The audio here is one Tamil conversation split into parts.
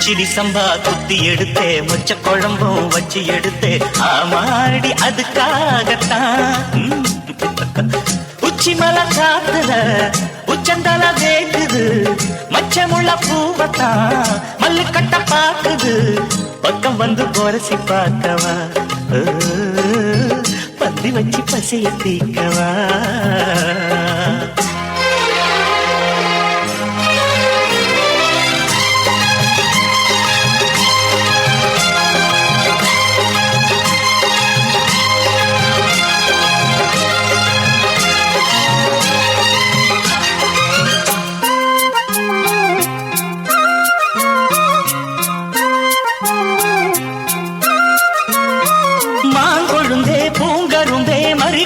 கிச்சிடி சம்பா குத்தி எடுத்தே மொச்ச குழம்பும் வச்சு எடுத்தே ஆமாடி அதுக்காகத்தான் உச்சி மலை காத்துல உச்சந்தல வேக்குது மச்சமுள்ள பூவத்தான் மல்லு கட்ட பாக்குது பக்கம் வந்து போரசி பார்க்கவா பந்தி வச்சு பசிய தீக்கவா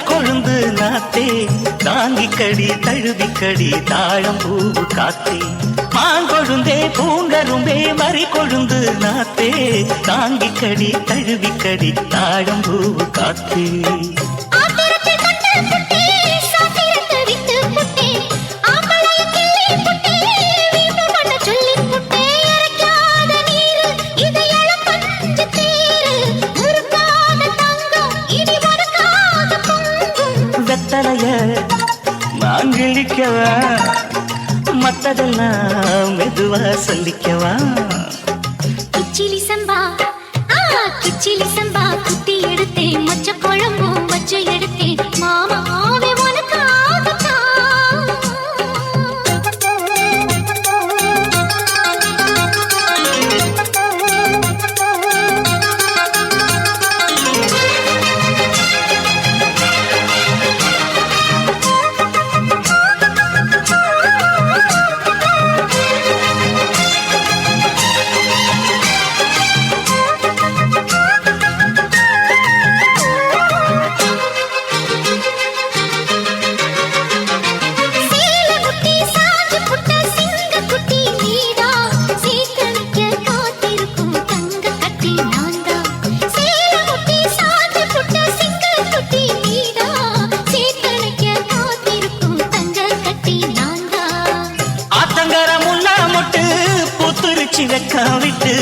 கொழுந்து நாத்தே தாங்கிக்கடி தழுவிக்கடி தாழம் பூவு காத்தே மாங்கொழுந்தே பூங்கரும்பே மறி கொழுந்து நாத்தே தாங்கிக்கடி தழுவிக்கடி தாழம் பூவு காத்தே நான் கிழிக்கவா மத்ததெல்லாம் மெதுவா சொல்லிக்கவா கிச்சிலி சம்பா குத்தி எடுத்தேன் மொச்ச குழம்பும் வச்சு எடுத்தேன் மாமாவே விட்டு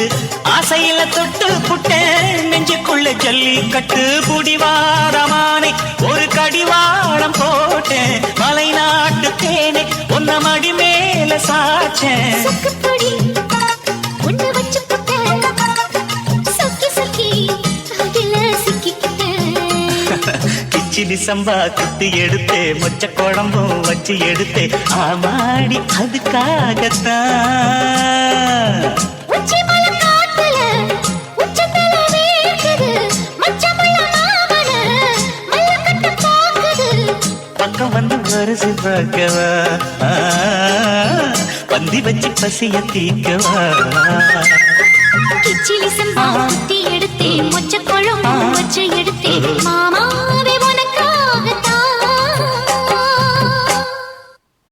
ஆசையில தொட்டு புட்டேன் நெஞ்சுக்குள்ள ஜல்லி கட்டு புடிவாரமானே ஒரு கடிவாரம் போட்டேன் மலை நாட்டு தேனே ஒன்ன மடி மேல சாச்சேன் கிச்சிடி சம்பா குத்தி எடுத்தே மொச்ச குழம்பும் வச்சு எடுத்தே ஆமாடி அதுக்காகத்தான் பக்கம் வந்து வரிசை பார்க்கவா பந்தி வச்சு பசிய தீக்கவா கிச்சிலி சம்பா